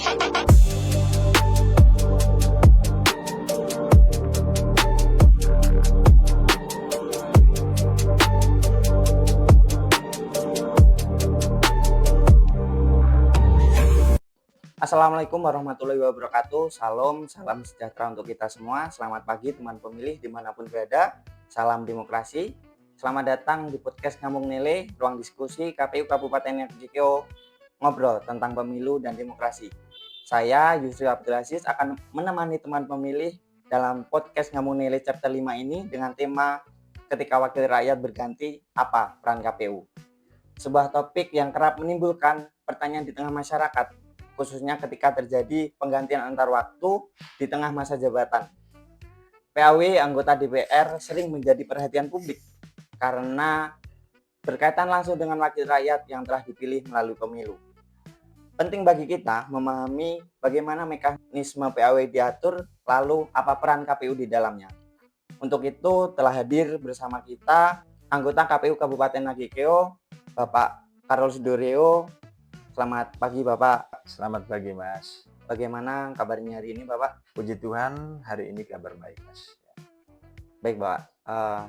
Assalamualaikum warahmatullahi wabarakatuh. Salam sejahtera untuk kita semua. Selamat pagi teman pemilih dimanapun berada. Salam demokrasi. Selamat datang di podcast Ngambung Nilai, ruang diskusi KPU Kabupaten Nagrijo, ngobrol tentang pemilu dan demokrasi. Saya Yusri Abdul Aziz akan menemani teman pemilih dalam podcast Ngambung Nilai chapter 5 ini dengan tema ketika wakil rakyat berganti, apa peran KPU? Sebuah topik yang kerap menimbulkan pertanyaan di tengah masyarakat, khususnya ketika terjadi penggantian antar waktu di tengah masa jabatan. PAW anggota DPR sering menjadi perhatian publik karena berkaitan langsung dengan wakil rakyat yang telah dipilih melalui pemilu. Penting bagi kita memahami bagaimana mekanisme PAW diatur, lalu apa peran KPU di dalamnya. Untuk itu telah hadir bersama kita anggota KPU Kabupaten Nagrijo, Bapak Carlos Doreo. Selamat pagi Bapak. Selamat pagi Mas. Bagaimana kabarnya hari ini Bapak? Puji Tuhan hari ini kabar baik Mas. Baik Bapak,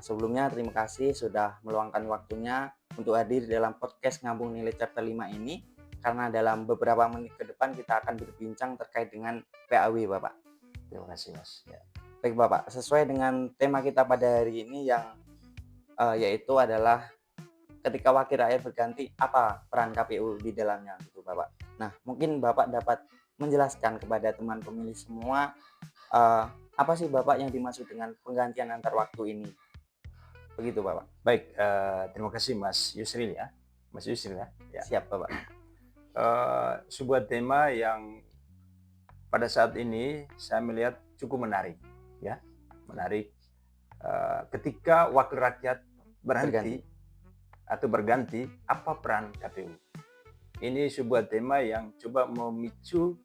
sebelumnya terima kasih sudah meluangkan waktunya untuk hadir dalam podcast Ngambung Nilai chapter 5 ini. Karena dalam beberapa menit ke depan kita akan berbincang terkait dengan PAW Bapak. Terima kasih Mas. Ya. Baik Bapak, sesuai dengan tema kita pada hari ini yang yaitu adalah ketika wakil rakyat berganti, apa peran KPU di dalamnya gitu Bapak. Nah, mungkin Bapak dapat menjelaskan kepada teman pemilih semua apa sih Bapak yang dimaksud dengan penggantian antar waktu ini. Begitu Bapak. Baik, terima kasih Mas Yusril ya. Mas Yusril ya. Siap Bapak. Sebuah tema yang pada saat ini saya melihat cukup menarik ya. Menarik ketika wakil rakyat berganti, apa peran KPU? Ini sebuah tema yang coba memicu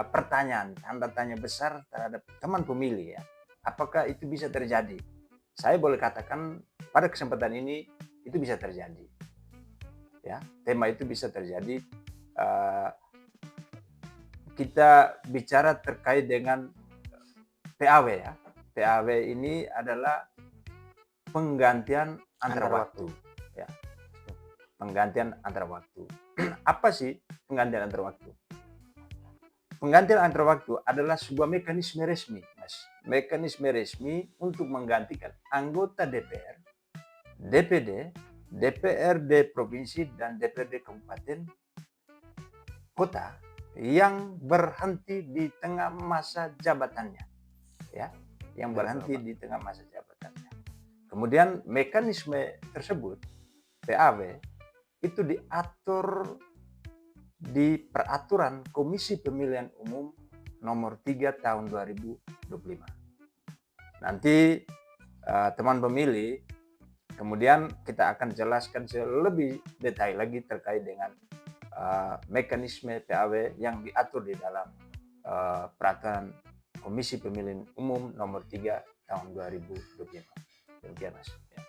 pertanyaan, tanda tanya besar terhadap teman pemilih ya. Apakah itu bisa terjadi? Saya boleh katakan pada kesempatan ini itu bisa terjadi. Ya, tema itu bisa terjadi. Kita bicara terkait dengan PAW ya. PAW ini adalah penggantian antar waktu. Ya. Penggantian antar waktu. Apa sih penggantian antar waktu? Penggantian antar waktu adalah sebuah mekanisme resmi, Mas. Mekanisme resmi untuk menggantikan anggota DPR, DPD, DPRD provinsi dan DPRD kabupaten kota yang berhenti di tengah masa jabatannya. Ya, yang berhenti di tengah masa jabatannya. Kemudian mekanisme tersebut PAW itu diatur di peraturan Komisi Pemilihan Umum nomor 3 tahun 2025. Nanti teman pemilih kemudian kita akan jelaskan lebih detail lagi terkait dengan mekanisme PAW yang diatur di dalam peraturan Komisi Pemilihan Umum nomor 3 tahun 2025. Demikian Mas. Ya.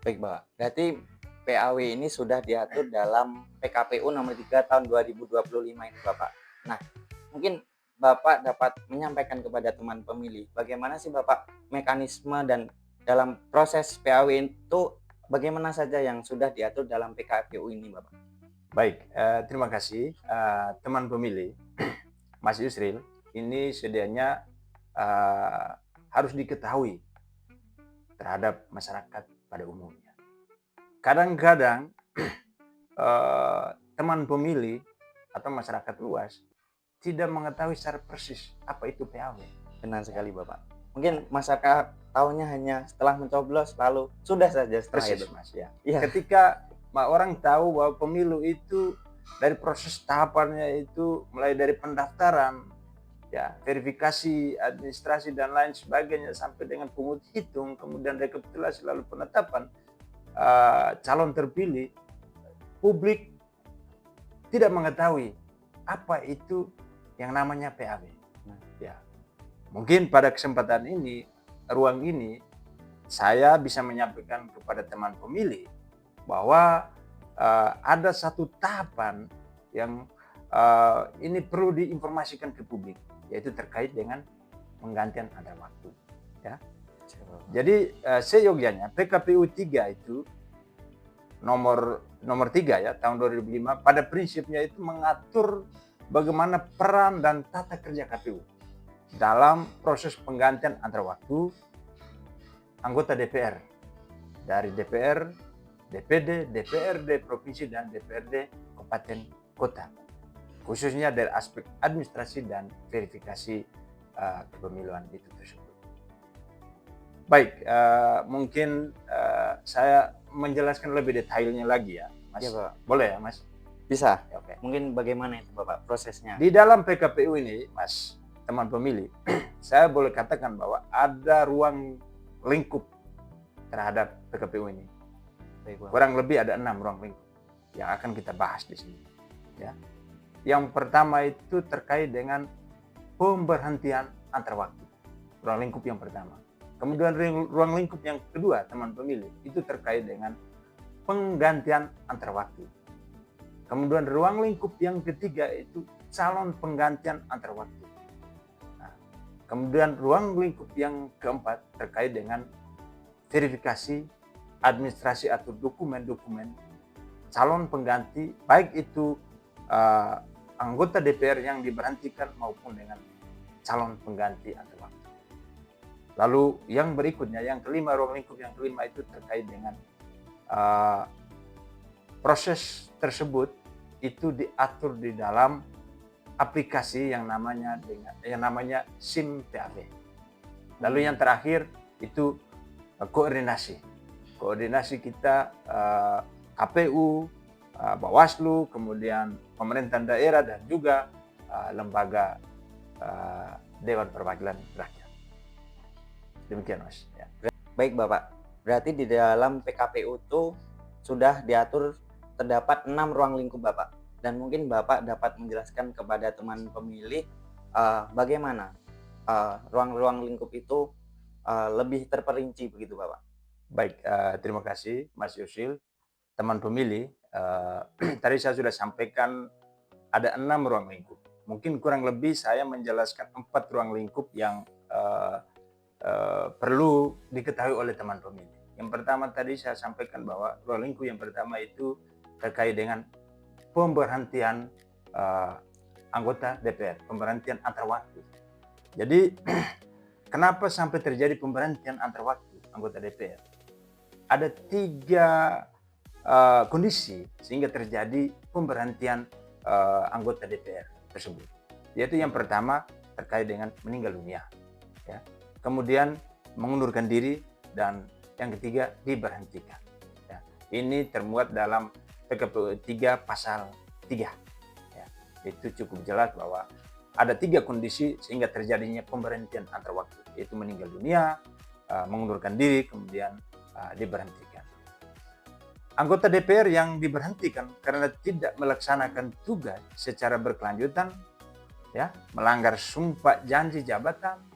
Baik Bapak, berarti PAW ini sudah diatur dalam PKPU nomor 3 tahun 2025 ini Bapak. Nah, mungkin Bapak dapat menyampaikan kepada teman pemilih bagaimana sih Bapak mekanisme dan dalam proses PAW itu bagaimana saja yang sudah diatur dalam PKPU ini Bapak. Baik, terima kasih teman pemilih. Mas Yusril, ini sedianya harus diketahui terhadap masyarakat pada umumnya. Kadang-kadang teman pemilih atau masyarakat luas tidak mengetahui secara persis apa itu PAW. Benar sekali Bapak. Mungkin masyarakat tahunya hanya setelah mencoblos lalu sudah saja setelah persis, itu. Mas ya. Ya. Ketika orang tahu bahwa pemilu itu dari proses tahapannya itu mulai dari pendaftaran, ya, verifikasi administrasi dan lain sebagainya sampai dengan pungut hitung, kemudian rekapitulasi lalu penetapan calon terpilih, publik tidak mengetahui apa itu yang namanya PAW. Ya, mungkin pada kesempatan ini, ruang ini, saya bisa menyampaikan kepada teman pemilih bahwa ada satu tahapan yang ini perlu diinformasikan ke publik, yaitu terkait dengan penggantian antar waktu. Ya. Jadi seyogyanya PKPU 3 itu nomor 3 ya tahun 2005 pada prinsipnya itu mengatur bagaimana peran dan tata kerja KPU dalam proses penggantian antar waktu anggota DPR dari DPR, DPD, DPRD provinsi dan DPRD kabupaten kota, khususnya dari aspek administrasi dan verifikasi kepemiluan itu tersebut. Baik, mungkin saya menjelaskan lebih detailnya lagi ya, Mas. Ya, Pak. Boleh ya, Mas? Bisa. Ya, oke. Mungkin bagaimana itu Bapak prosesnya? Di dalam PKPU ini, Mas, teman pemilih, saya boleh katakan bahwa ada ruang lingkup terhadap PKPU ini. Baik, Bapak. Kurang lebih ada 6 ruang lingkup yang akan kita bahas di sini. Ya. Yang pertama itu terkait dengan pemberhentian antar waktu. Ruang lingkup yang pertama. Kemudian ruang lingkup yang kedua, teman pemilih, itu terkait dengan penggantian antar waktu. Kemudian ruang lingkup yang ketiga itu calon penggantian antar waktu. Nah, kemudian ruang lingkup yang keempat terkait dengan verifikasi administrasi atau dokumen-dokumen calon pengganti, baik itu anggota DPR yang diberhentikan maupun dengan calon pengganti antar waktu. Lalu yang berikutnya, yang kelima, ruang lingkup yang kelima itu terkait dengan proses tersebut itu diatur di dalam aplikasi yang namanya SIM PAV. Lalu yang terakhir itu koordinasi kita KPU, Bawaslu, kemudian pemerintahan daerah dan juga lembaga Dewan Perwakilan Rakyat. Demikian, Mas. Ya. Baik, Bapak. Berarti di dalam PKPU itu sudah diatur terdapat 6 ruang lingkup, Bapak. Dan mungkin Bapak dapat menjelaskan kepada teman pemilih bagaimana ruang-ruang lingkup itu lebih terperinci begitu, Bapak. Baik, terima kasih Mas Yusil. Teman pemilih, tadi saya sudah sampaikan ada 6 ruang lingkup. Mungkin kurang lebih saya menjelaskan 4 ruang lingkup yang perlu diketahui oleh teman pemilih. Yang pertama tadi saya sampaikan bahwa ruang lingkup yang pertama itu terkait dengan pemberhentian anggota DPR, pemberhentian antar waktu. Jadi kenapa sampai terjadi pemberhentian antar waktu anggota DPR? Ada 3 kondisi sehingga terjadi pemberhentian anggota DPR tersebut. Yaitu yang pertama terkait dengan meninggal dunia, ya. Kemudian mengundurkan diri, dan yang ketiga diberhentikan. Ya. Ini termuat dalam PKPU 3 pasal 3. Ya. Itu cukup jelas bahwa ada 3 kondisi sehingga terjadinya pemberhentian antar waktu, yaitu meninggal dunia, mengundurkan diri, kemudian diberhentikan. Anggota DPR yang diberhentikan karena tidak melaksanakan tugas secara berkelanjutan, ya, melanggar sumpah janji jabatan,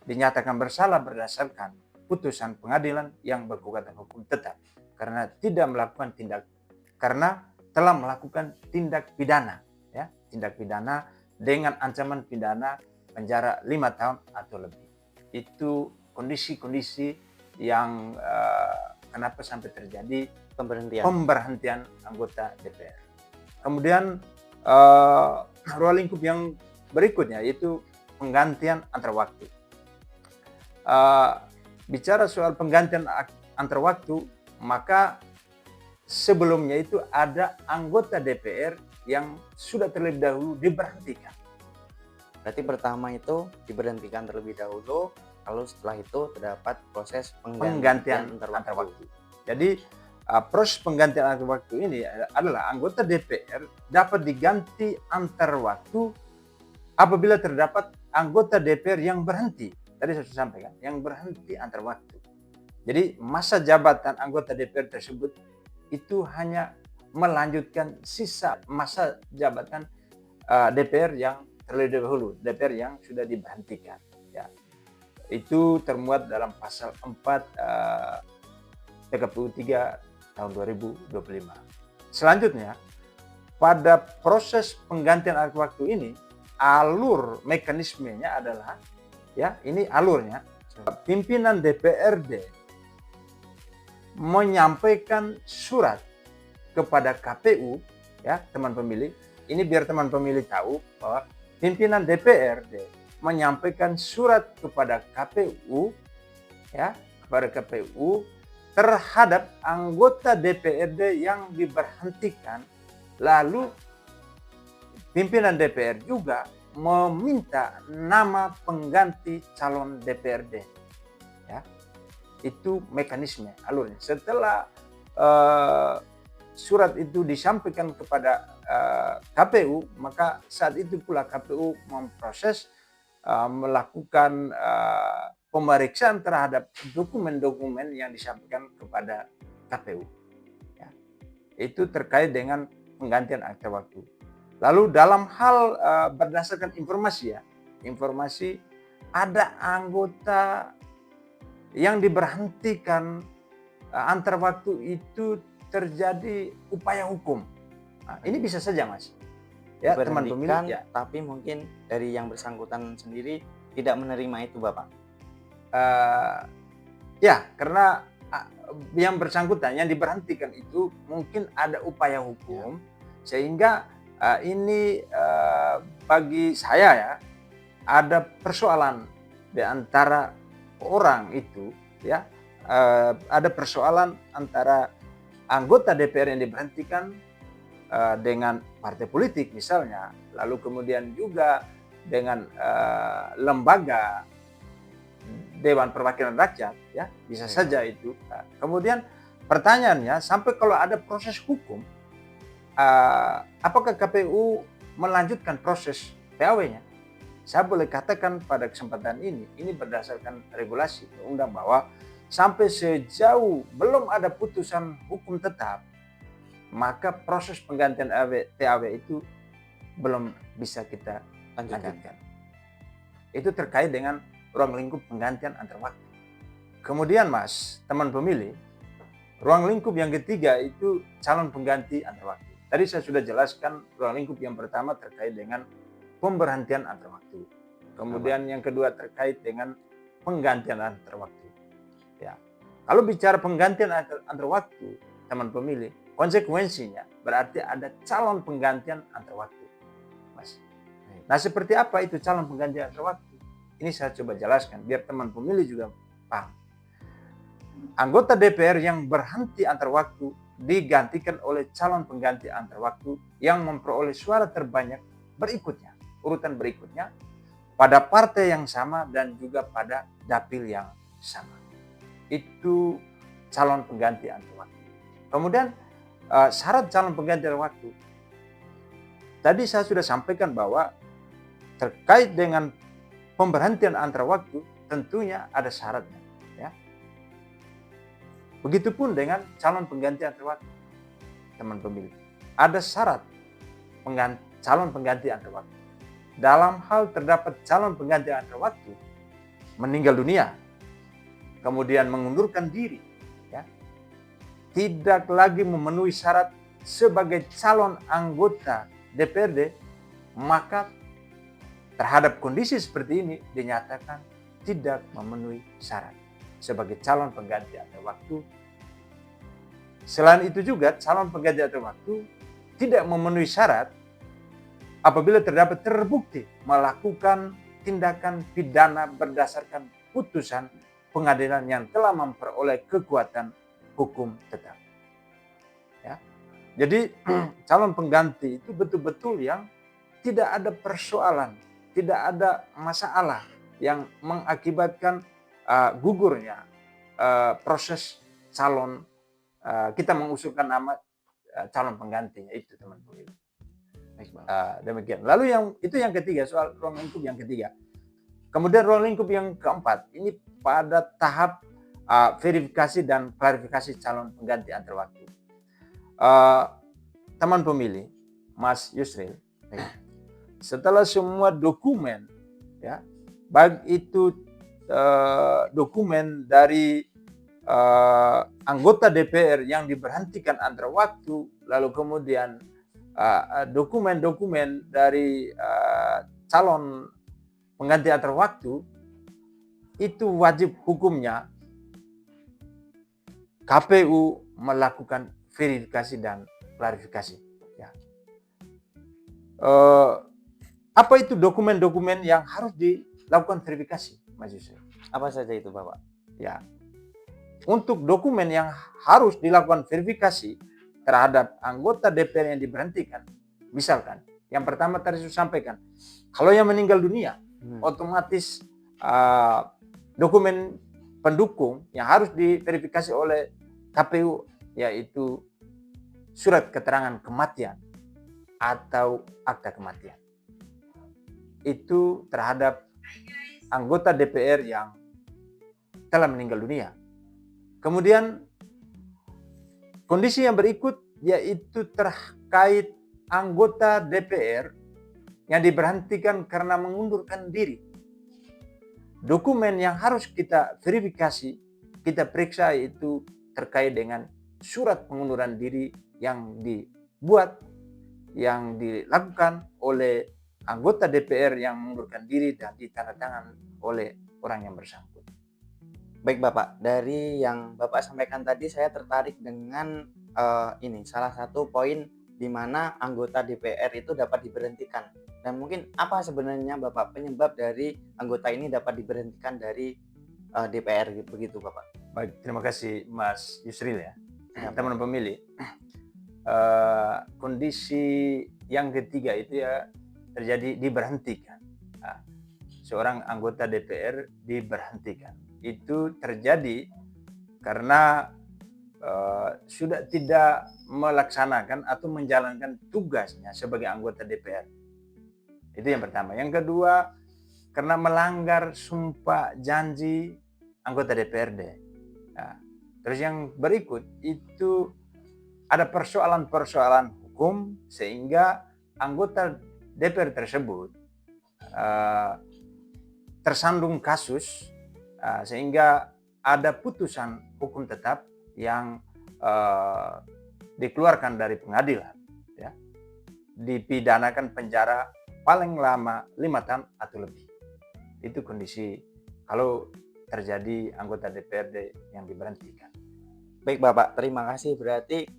dinyatakan bersalah berdasarkan putusan pengadilan yang berkekuatan hukum tetap karena telah melakukan tindak pidana, ya, tindak pidana dengan ancaman pidana penjara 5 tahun atau lebih. Itu kondisi-kondisi yang kenapa sampai terjadi pemberhentian anggota DPR. Kemudian ruang lingkup yang berikutnya yaitu penggantian antar waktu. Bicara soal penggantian antar waktu, maka sebelumnya itu ada anggota DPR yang sudah terlebih dahulu diberhentikan. Berarti pertama itu diberhentikan terlebih dahulu, lalu setelah itu terdapat proses penggantian antar waktu. Jadi proses penggantian antar waktu ini adalah anggota DPR dapat diganti antar waktu apabila terdapat anggota DPR yang berhenti. Tadi saya sudah sampaikan, yang berhenti antar waktu. Jadi masa jabatan anggota DPR tersebut itu hanya melanjutkan sisa masa jabatan DPR yang terlebih dahulu, DPR yang sudah diberhentikan. Ya. Itu termuat dalam pasal 4 PKPU 3 tahun 2025. Selanjutnya, pada proses penggantian antar waktu ini, alur mekanismenya adalah, ya ini alurnya, pimpinan DPRD menyampaikan surat kepada KPU, ya teman pemilih. Ini biar teman pemilih tahu bahwa pimpinan DPRD menyampaikan surat kepada KPU, ya kepada KPU terhadap anggota DPRD yang diberhentikan. Lalu pimpinan DPR juga meminta nama pengganti calon DPRD. Ya, itu mekanisme alurnya. Setelah surat itu disampaikan kepada KPU, maka saat itu pula KPU memproses, melakukan pemeriksaan terhadap dokumen-dokumen yang disampaikan kepada KPU. Ya, itu terkait dengan penggantian akta waktu. Lalu dalam hal berdasarkan informasi, informasi ada anggota yang diberhentikan antar waktu itu terjadi upaya hukum. Nah, ini bisa saja Mas. Ya, teman pemilih. Ya. Tapi mungkin dari yang bersangkutan sendiri tidak menerima itu Bapak. Ya, karena yang bersangkutan yang diberhentikan itu mungkin ada upaya hukum, sehingga ini bagi saya ya ada persoalan di antara orang itu, ya ada persoalan antara anggota DPR yang diberhentikan dengan partai politik misalnya, lalu kemudian juga dengan lembaga Dewan Perwakilan Rakyat, ya bisa saja itu. Kemudian pertanyaannya, sampai kalau ada proses hukum, apakah KPU melanjutkan proses PAW-nya? Saya boleh katakan pada kesempatan ini berdasarkan regulasi undang bahwa sampai sejauh belum ada putusan hukum tetap, maka proses penggantian PAW itu belum bisa kita lanjutkan. Itu terkait dengan ruang lingkup penggantian antar waktu. Kemudian Mas, teman pemilih, ruang lingkup yang ketiga itu calon pengganti antar waktu. Tadi saya sudah jelaskan ruang lingkup yang pertama terkait dengan pemberhentian antar waktu. Kemudian yang kedua terkait dengan penggantian antar waktu. Ya. Kalau bicara penggantian antar waktu, teman pemilih, konsekuensinya berarti ada calon penggantian antar waktu. Mas. Nah, seperti apa itu calon penggantian antar waktu? Ini saya coba jelaskan biar teman pemilih juga paham. Anggota DPR yang berhenti antar waktu digantikan oleh calon pengganti antar waktu yang memperoleh suara terbanyak berikutnya, urutan berikutnya, pada partai yang sama dan juga pada dapil yang sama. Itu calon pengganti antar waktu. Kemudian syarat calon pengganti antar waktu. Tadi saya sudah sampaikan bahwa terkait dengan pemberhentian antar waktu tentunya ada syaratnya, ya. Begitupun dengan calon pengganti antar waktu, teman pemilih. Ada syarat calon pengganti antar waktu. Dalam hal terdapat calon pengganti antar waktu meninggal dunia, kemudian mengundurkan diri, ya, tidak lagi memenuhi syarat sebagai calon anggota DPRD, maka terhadap kondisi seperti ini dinyatakan tidak memenuhi syarat sebagai calon pengganti antar waktu. Selain itu juga calon pengganti antar waktu tidak memenuhi syarat apabila terdapat terbukti melakukan tindakan pidana berdasarkan putusan pengadilan yang telah memperoleh kekuatan hukum tetap. Ya. Jadi calon pengganti itu betul-betul yang tidak ada persoalan, tidak ada masalah yang mengakibatkan gugurnya proses calon kita mengusulkan nama calon penggantinya itu teman pemilih. Demikian. Lalu itu yang ketiga, soal ruang lingkup yang ketiga. Kemudian ruang lingkup yang keempat ini pada tahap verifikasi dan klarifikasi calon pengganti antar waktu. Teman pemilih, Mas Yusril, setelah semua dokumen, ya, baik itu dokumen dari anggota DPR yang diberhentikan antar waktu, lalu kemudian dokumen-dokumen dari calon pengganti antar waktu itu wajib hukumnya KPU melakukan verifikasi dan klarifikasi. Ya. Apa itu dokumen-dokumen yang harus dilakukan verifikasi, Mas Yusuf? Apa saja itu, Bapak? Ya, untuk dokumen yang harus dilakukan verifikasi terhadap anggota DPR yang diberhentikan, misalkan, yang pertama tadi saya sampaikan, kalau yang meninggal dunia, otomatis dokumen pendukung yang harus diverifikasi oleh KPU yaitu surat keterangan kematian atau akta kematian. Itu terhadap anggota DPR yang telah meninggal dunia. Kemudian kondisi yang berikut yaitu terkait anggota DPR yang diberhentikan karena mengundurkan diri. Dokumen yang harus kita verifikasi, kita periksa itu terkait dengan surat pengunduran diri yang dibuat, yang dilakukan oleh anggota DPR yang mengundurkan diri dan ditandatangan oleh orang yang bersangkutan. Baik Bapak, dari yang Bapak sampaikan tadi saya tertarik dengan ini salah satu poin di mana anggota DPR itu dapat diberhentikan. Dan mungkin apa sebenarnya Bapak penyebab dari anggota ini dapat diberhentikan dari DPR begitu Bapak? Baik, terima kasih Mas Yusril ya. Teman pemilih. Kondisi yang ketiga itu ya terjadi diberhentikan. Nah, seorang anggota DPR diberhentikan. Itu terjadi karena sudah tidak melaksanakan atau menjalankan tugasnya sebagai anggota DPR. Itu yang pertama. Yang kedua, karena melanggar sumpah janji anggota DPRD. Nah, terus yang berikut itu ada persoalan-persoalan hukum sehingga anggota DPR tersebut tersandung kasus sehingga ada putusan hukum tetap yang dikeluarkan dari pengadilan, ya, dipidanakan penjara paling lama 5 tahun atau lebih. Itu kondisi kalau terjadi anggota DPRD yang diberhentikan. Baik Bapak, terima kasih. Berarti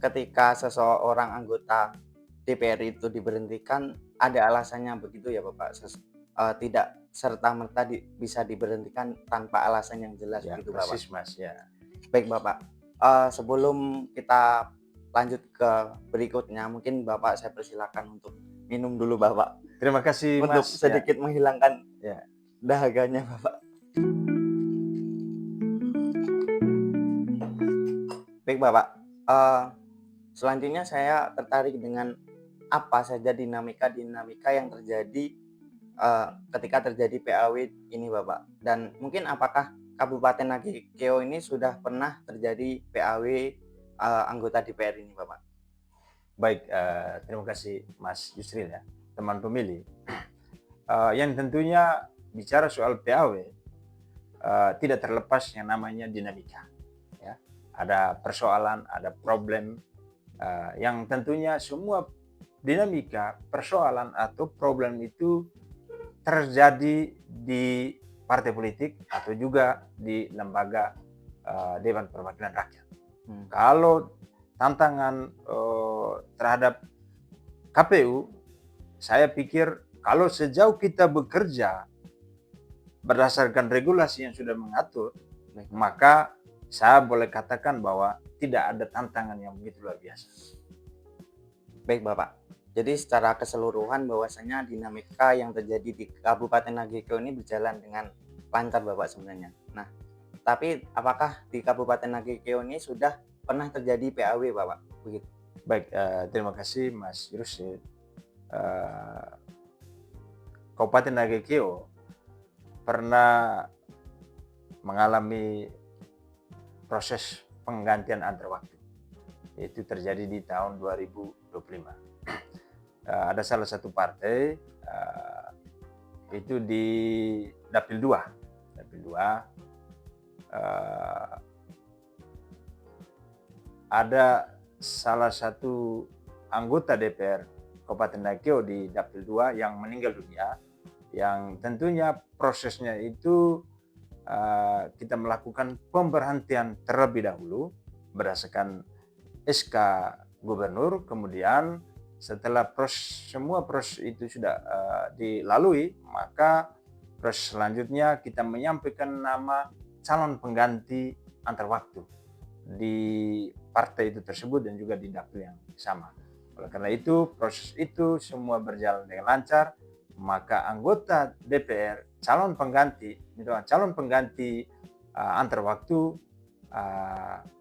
ketika seseorang anggota DPR itu diberhentikan ada alasannya begitu ya Bapak? Tidak serta-merta bisa diberhentikan tanpa alasan yang jelas Ya, begitu persis, Bapak. Mas, ya. Baik Bapak, sebelum kita lanjut ke berikutnya, mungkin Bapak saya persilakan untuk minum dulu Bapak. Terima kasih untuk Mas. sedikit menghilangkan Ya. dahaganya Bapak. Baik Bapak, selanjutnya saya tertarik dengan apa saja dinamika yang terjadi ketika terjadi PAW ini Bapak. Dan mungkin apakah Kabupaten Nagekeo ini sudah pernah terjadi PAW anggota DPR ini Bapak? Baik, terima kasih Mas Yusril ya, teman pemilih. Yang tentunya bicara soal PAW tidak terlepas yang namanya dinamika. Ya. Ada persoalan, ada problem yang tentunya semua dinamika, persoalan atau problem itu terjadi di partai politik atau juga di lembaga Dewan Perwakilan Rakyat. Kalau tantangan terhadap KPU, saya pikir kalau sejauh kita bekerja berdasarkan regulasi yang sudah mengatur, maka saya boleh katakan bahwa tidak ada tantangan yang begitu luar biasa. Baik Bapak, jadi secara keseluruhan bahwasanya dinamika yang terjadi di Kabupaten Nagekeo ini berjalan dengan lancar Bapak sebenarnya. Nah, tapi apakah di Kabupaten Nagekeo ini sudah pernah terjadi PAW Bapak? Begitu. Baik, terima kasih Mas Yusril. Kabupaten Nagekeo pernah mengalami proses penggantian antar waktu. Itu terjadi di tahun 2025. Ada salah satu partai itu di Dapil 2. Dapil 2 ada salah satu anggota DPR Kabupaten Daikeo di Dapil 2 yang meninggal dunia, yang tentunya prosesnya itu kita melakukan pemberhentian terlebih dahulu berdasarkan SK Gubernur. Kemudian setelah semua proses itu sudah dilalui, maka proses selanjutnya kita menyampaikan nama calon pengganti antar waktu di partai itu tersebut dan juga di dapil yang sama. Oleh karena itu, proses itu semua berjalan dengan lancar, maka anggota DPR calon pengganti antar waktu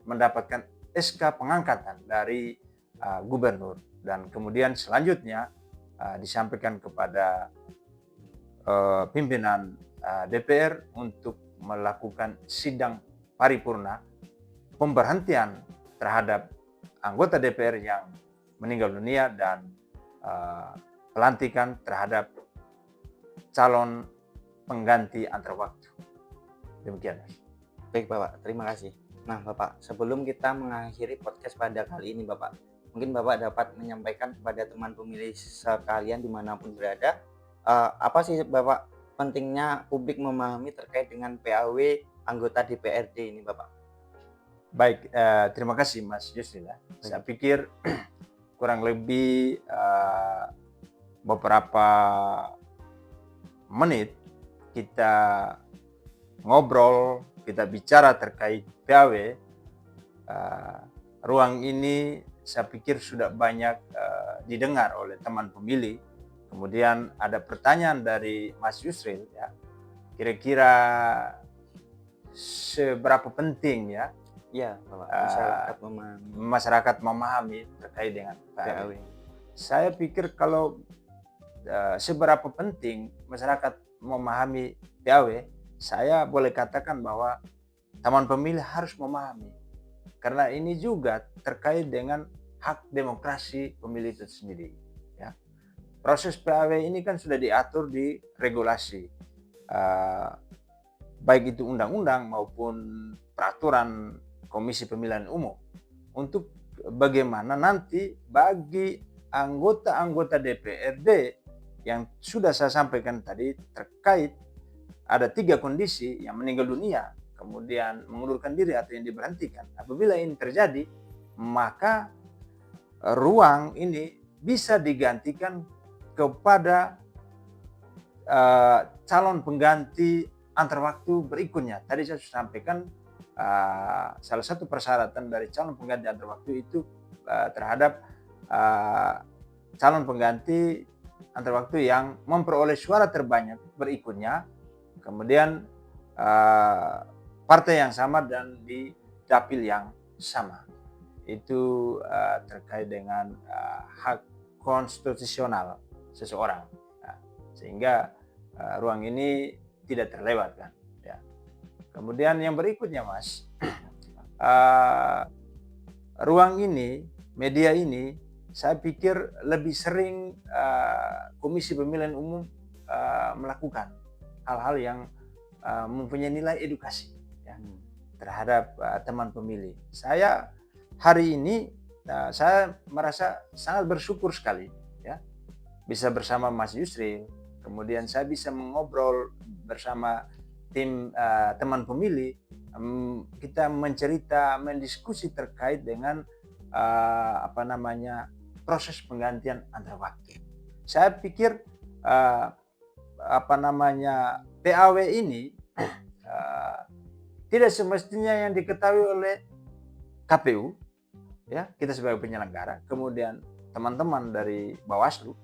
mendapatkan SK pengangkatan dari gubernur, dan kemudian selanjutnya disampaikan kepada pimpinan DPR untuk melakukan sidang paripurna pemberhentian terhadap anggota DPR yang meninggal dunia dan pelantikan terhadap calon pengganti antar waktu. Demikian, Mas. Baik Bapak, terima kasih. Nah Bapak, sebelum kita mengakhiri podcast pada kali ini Bapak, mungkin Bapak dapat menyampaikan kepada teman pemilih sekalian dimanapun berada, apa sih Bapak pentingnya publik memahami terkait dengan PAW anggota DPRD ini Bapak? Baik, terima kasih Mas Yusril. Saya pikir kurang lebih beberapa menit kita ngobrol, kita bicara terkait PAW. Ruang ini saya pikir sudah banyak didengar oleh teman pemilih. Kemudian ada pertanyaan dari Mas Yusril, ya, kira-kira seberapa penting ya Bapak, masyarakat memahami terkait dengan PAW. Saya pikir kalau seberapa penting masyarakat memahami PAW, saya boleh katakan bahwa teman pemilih harus memahami, karena ini juga terkait dengan hak demokrasi pemilih itu sendiri. Ya. Proses PAW ini kan sudah diatur di regulasi, baik itu undang-undang maupun peraturan Komisi Pemilihan Umum, untuk bagaimana nanti bagi anggota-anggota DPRD yang sudah saya sampaikan tadi terkait ada 3 kondisi: yang meninggal dunia, kemudian mengundurkan diri atau yang diberhentikan. Apabila ini terjadi, maka ruang ini bisa digantikan kepada calon pengganti antar waktu berikutnya. Tadi saya sudah sampaikan salah satu persyaratan dari calon pengganti antar waktu itu terhadap calon pengganti antar waktu yang memperoleh suara terbanyak berikutnya, kemudian partai yang sama dan di dapil yang sama. Itu terkait dengan hak konstitusional seseorang, sehingga ruang ini tidak terlewatkan. Ya. Kemudian yang berikutnya, Mas, ruang ini, media ini, saya pikir lebih sering Komisi Pemilihan Umum melakukan hal-hal yang mempunyai nilai edukasi ya, terhadap teman pemilih. Saya hari ini saya merasa sangat bersyukur sekali ya, bisa bersama Mas Yusril, kemudian saya bisa mengobrol bersama tim teman pemilih, kita mendiskusi terkait dengan proses penggantian antar waktu. Saya pikir PAW ini tidak semestinya yang diketahui oleh KPU, ya, kita sebagai penyelenggara, kemudian teman-teman dari Bawaslu,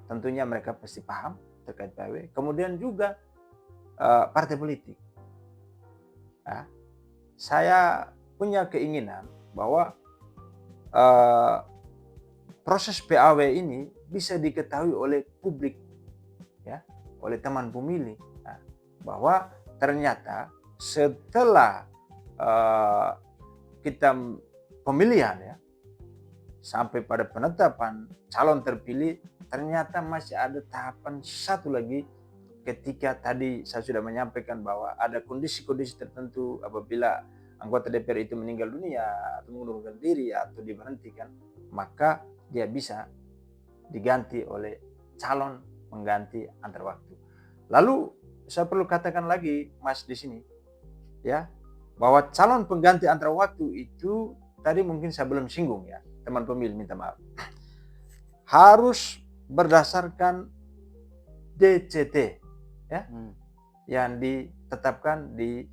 tentunya mereka pasti paham terkait PAW, kemudian juga partai politik. Nah, saya punya keinginan bahwa proses PAW ini bisa diketahui oleh publik, ya, oleh teman pemilih, nah, bahwa ternyata setelah kita pemilihan ya sampai pada penetapan calon terpilih, ternyata masih ada tahapan satu lagi. Ketika tadi saya sudah menyampaikan bahwa ada kondisi-kondisi tertentu apabila anggota DPR itu meninggal dunia atau mengundurkan diri atau diberhentikan, maka dia bisa diganti oleh calon pengganti antar waktu. Lalu saya perlu katakan lagi Mas di sini ya, bahwa calon pengganti antar waktu itu tadi mungkin saya belum singgung ya, teman pemilih minta maaf. Harus berdasarkan DCT ya, yang ditetapkan di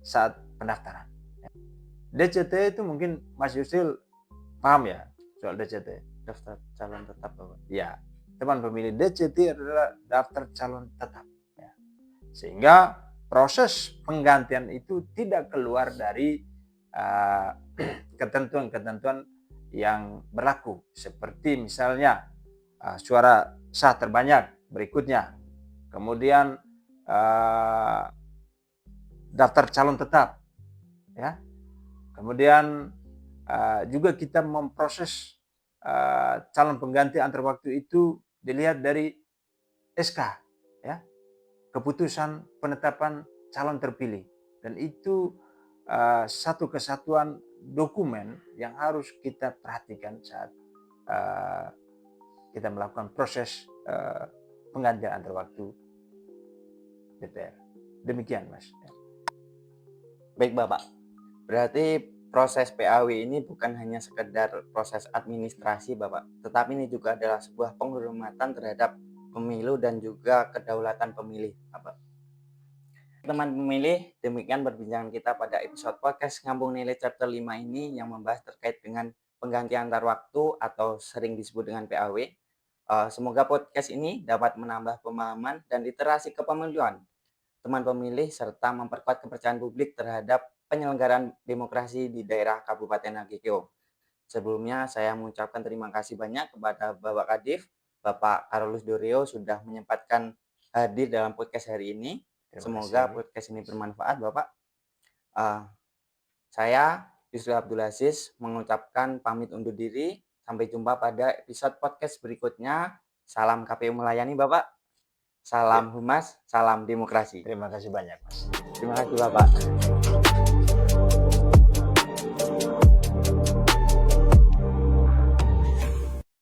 saat pendaftaran. DCT itu mungkin Mas Yusril paham ya soal DCT? Daftar calon tetap, Bapak. Ya, teman pemilih, DCT adalah daftar calon tetap. Ya. Sehingga proses penggantian itu tidak keluar dari ketentuan-ketentuan yang berlaku. Seperti misalnya suara sah terbanyak berikutnya. Kemudian daftar calon tetap. Ya. Kemudian juga kita memproses calon pengganti antar waktu itu dilihat dari SK, ya, keputusan penetapan calon terpilih, dan itu satu kesatuan dokumen yang harus kita perhatikan saat kita melakukan proses penggantian antar waktu DPR. Demikian, Mas. Baik, Bapak. Berarti proses PAW ini bukan hanya sekedar proses administrasi, Bapak, tetapi ini juga adalah sebuah penghormatan terhadap pemilu dan juga kedaulatan pemilih, Bapak. Teman pemilih, demikian perbincangan kita pada episode podcast Ngambung Nilai Chapter 5 ini yang membahas terkait dengan pengganti antar waktu atau sering disebut dengan PAW. Semoga podcast ini dapat menambah pemahaman dan literasi kepemiluan teman pemilih serta memperkuat kepercayaan publik terhadap penyelenggaraan demokrasi di daerah Kabupaten Nagekeo. Sebelumnya saya mengucapkan terima kasih banyak kepada Bapak Kadif, Bapak Carolus Doreo sudah menyempatkan hadir dalam podcast hari ini. Semoga podcast ini bermanfaat, Bapak. Saya Yusril Abdul Aziz mengucapkan pamit undur diri. Sampai jumpa pada episode podcast berikutnya. Salam KPU melayani, Bapak. Salam humas, salam demokrasi. Terima kasih banyak, Mas. Terima kasih, Bapak.